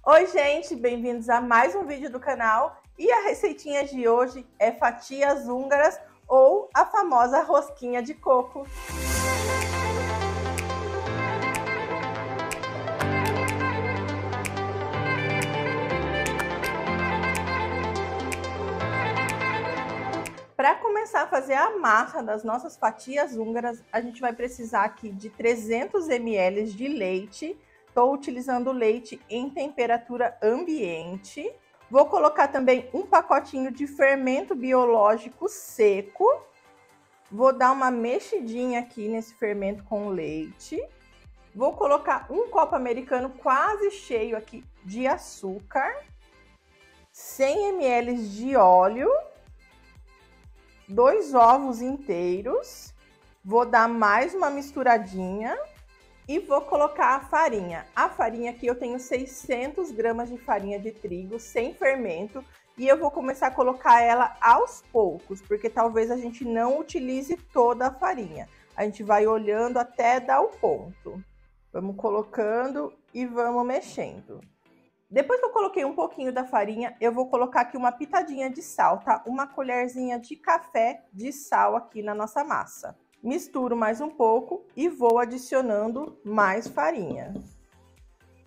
Oi, gente, bem-vindos a mais um vídeo do canal. E a receitinha de hoje é fatias húngaras ou a famosa rosquinha de coco. Para começar a fazer a massa das nossas fatias húngaras, a gente vai precisar aqui de 300 ml de leite. Estou utilizando leite em temperatura ambiente. Vou colocar também um pacotinho de fermento biológico seco. Vou dar uma mexidinha aqui nesse fermento com leite. Vou colocar um copo americano quase cheio aqui de açúcar. 100 ml de óleo. 2 ovos inteiros. Vou dar mais uma misturadinha. E vou colocar a farinha. A farinha aqui eu tenho 600 gramas de farinha de trigo sem fermento. E eu vou começar a colocar ela aos poucos, porque talvez a gente não utilize toda a farinha. A gente vai olhando até dar o ponto. Vamos colocando e vamos mexendo. Depois que eu coloquei um pouquinho da farinha, eu vou colocar aqui uma pitadinha de sal, tá? Uma colherzinha de café de sal aqui na nossa massa. Misturo mais um pouco e vou adicionando mais farinha.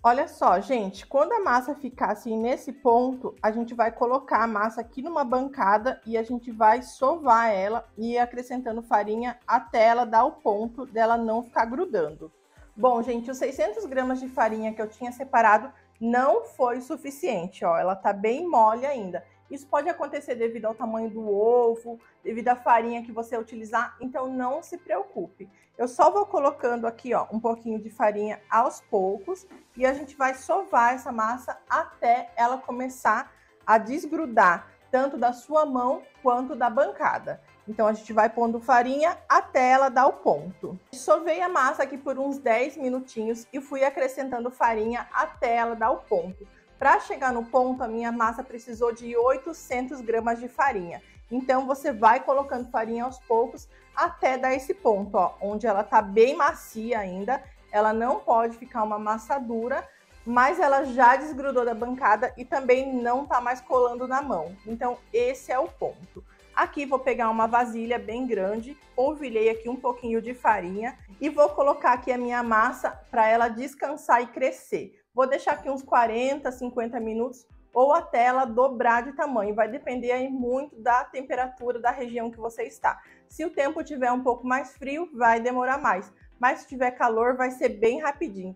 Olha só, gente, quando a massa ficar assim nesse ponto, a gente vai colocar a massa aqui numa bancada e a gente vai sovar ela e ir acrescentando farinha até ela dar o ponto dela não ficar grudando. Bom, gente, os 600 gramas de farinha que eu tinha separado não foi suficiente, ó, ela tá bem mole ainda. Isso pode acontecer devido ao tamanho do ovo, devido à farinha que você utilizar, então não se preocupe. Eu só vou colocando aqui, ó, um pouquinho de farinha aos poucos e a gente vai sovar essa massa até ela começar a desgrudar, tanto da sua mão quanto da bancada. Então a gente vai pondo farinha até ela dar o ponto. Sovei a massa aqui por uns 10 minutinhos e fui acrescentando farinha até ela dar o ponto. Para chegar no ponto, a minha massa precisou de 800 gramas de farinha. Então, você vai colocando farinha aos poucos até dar esse ponto, ó, onde ela tá bem macia ainda. Ela não pode ficar uma massa dura, mas ela já desgrudou da bancada e também não tá mais colando na mão. Então, esse é o ponto. Aqui vou pegar uma vasilha bem grande, polvilhei aqui um pouquinho de farinha e vou colocar aqui a minha massa para ela descansar e crescer. Vou deixar aqui uns 40, 50 minutos ou até ela dobrar de tamanho. Vai depender aí muito da temperatura da região que você está. Se o tempo tiver um pouco mais frio, vai demorar mais. Mas se tiver calor, vai ser bem rapidinho.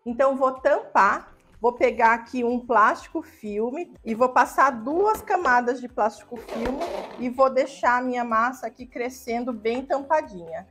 Então, vou tampar. Vou pegar aqui um plástico filme e vou passar 2 camadas de plástico filme e vou deixar a minha massa aqui crescendo bem tampadinha.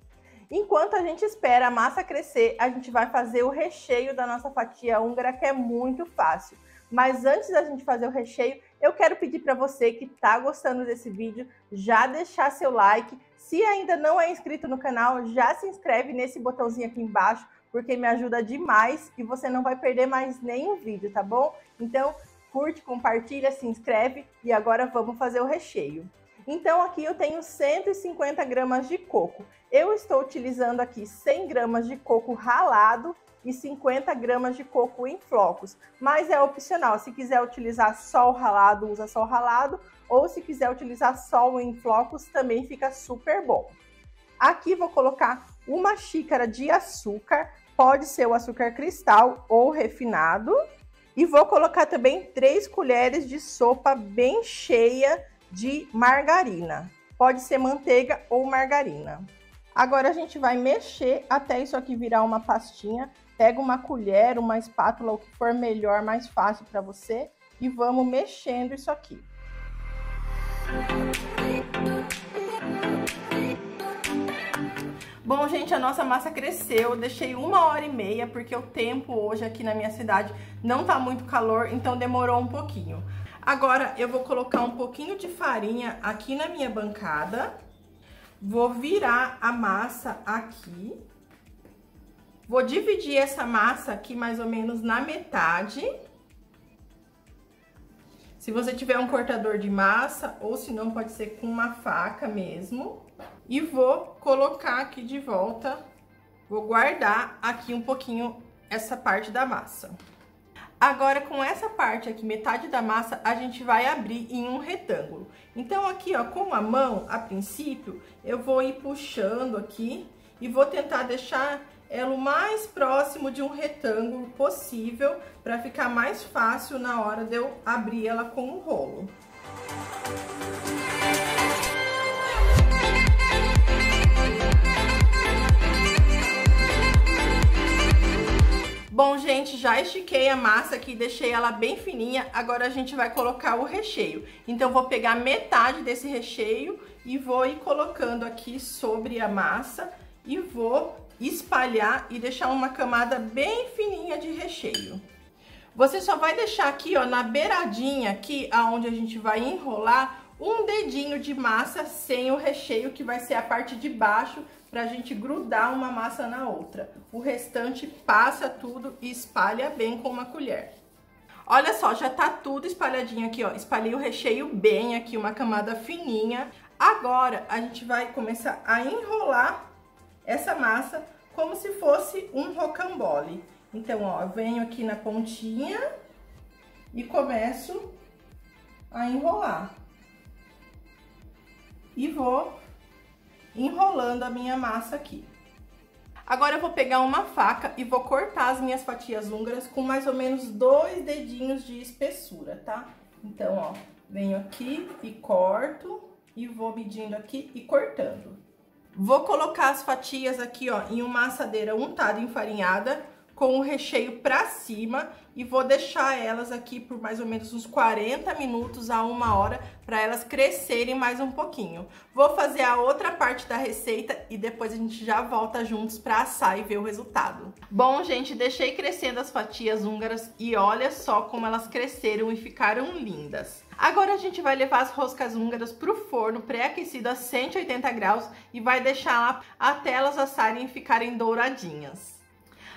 Enquanto a gente espera a massa crescer, a gente vai fazer o recheio da nossa fatia húngara, que é muito fácil. Mas antes da gente fazer o recheio, eu quero pedir para você que está gostando desse vídeo, já deixar seu like. Se ainda não é inscrito no canal, já se inscreve nesse botãozinho aqui embaixo, porque me ajuda demais e você não vai perder mais nenhum vídeo, tá bom? Então, curte, compartilha, se inscreve e agora vamos fazer o recheio. Então, aqui eu tenho 150 gramas de coco. Eu estou utilizando aqui 100 gramas de coco ralado e 50 gramas de coco em flocos. Mas é opcional, se quiser utilizar só o ralado, usa só o ralado. Ou se quiser utilizar só o em flocos, também fica super bom. Aqui vou colocar uma xícara de açúcar, pode ser o açúcar cristal ou refinado. E vou colocar também 3 colheres de sopa bem cheia de margarina. Pode ser manteiga ou margarina. Agora a gente vai mexer até isso aqui virar uma pastinha. Pega uma colher, uma espátula, o que for melhor, mais fácil para você. E vamos mexendo isso aqui. Bom, gente, a nossa massa cresceu. Eu deixei 1h30, porque o tempo hoje aqui na minha cidade não tá muito calor, então demorou um pouquinho. Agora eu vou colocar um pouquinho de farinha aqui na minha bancada. Vou virar a massa aqui. Vou dividir essa massa aqui mais ou menos na metade. Se você tiver um cortador de massa, ou se não, pode ser com uma faca mesmo. E vou colocar aqui de volta. Vou guardar aqui um pouquinho essa parte da massa. Agora, com essa parte aqui, metade da massa, a gente vai abrir em um retângulo. Então, aqui, ó, com a mão, a princípio, eu vou ir puxando aqui e vou tentar deixar ela o mais próximo de um retângulo possível, para ficar mais fácil na hora de eu abrir ela com o rolo. Bom, gente, já estiquei a massa aqui, deixei ela bem fininha. Agora a gente vai colocar o recheio. Então, eu vou pegar metade desse recheio e vou ir colocando aqui sobre a massa e vou espalhar e deixar uma camada bem fininha de recheio. Você só vai deixar aqui, ó, na beiradinha aqui, aonde a gente vai enrolar, um dedinho de massa sem o recheio, que vai ser a parte de baixo, pra gente grudar uma massa na outra. O restante passa tudo e espalha bem com uma colher. Olha só, já tá tudo espalhadinho aqui, ó. Espalhei o recheio bem aqui, uma camada fininha. Agora, a gente vai começar a enrolar essa massa como se fosse um rocambole. Então, ó, eu venho aqui na pontinha e começo a enrolar. E vou enrolando a minha massa aqui. Agora eu vou pegar uma faca e vou cortar as minhas fatias húngaras com mais ou menos 2 dedinhos de espessura, tá? Então, ó, venho aqui e corto e vou medindo aqui e cortando. Vou colocar as fatias aqui, ó, em uma assadeira untada e enfarinhada, com o recheio pra cima, e vou deixar elas aqui por mais ou menos uns 40 minutos a 1 hora, para elas crescerem mais um pouquinho. Vou fazer a outra parte da receita e depois a gente já volta juntos para assar e ver o resultado. Bom, gente, deixei crescendo as fatias húngaras e olha só como elas cresceram e ficaram lindas. Agora a gente vai levar as roscas húngaras pro forno pré-aquecido a 180 graus e vai deixar lá até elas assarem e ficarem douradinhas.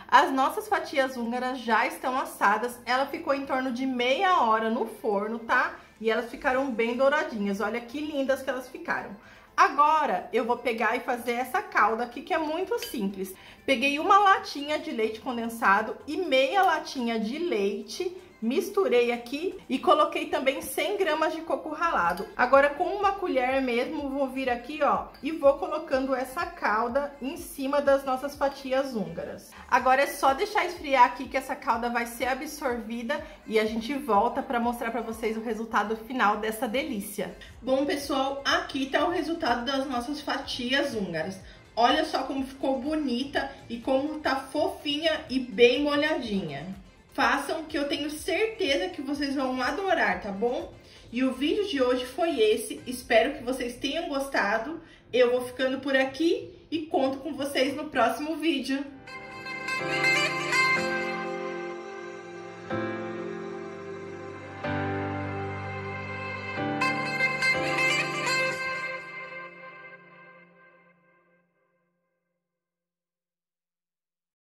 As nossas fatias húngaras já estão assadas, ela ficou em torno de meia hora no forno, tá? E elas ficaram bem douradinhas, olha que lindas que elas ficaram. Agora eu vou pegar e fazer essa calda aqui, que é muito simples. Peguei uma latinha de leite condensado e meia latinha de leite, misturei aqui e coloquei também 100 gramas de coco ralado. Agora, com uma colher mesmo, vou vir aqui, ó, e vou colocando essa calda em cima das nossas fatias húngaras. Agora é só deixar esfriar aqui que essa calda vai ser absorvida e a gente volta para mostrar para vocês o resultado final dessa delícia. Bom, pessoal, aqui tá o resultado das nossas fatias húngaras. Olha só como ficou bonita e como tá fofinha e bem molhadinha. Façam, que eu tenho certeza que vocês vão adorar, tá bom? E o vídeo de hoje foi esse, espero que vocês tenham gostado. Eu vou ficando por aqui e conto com vocês no próximo vídeo.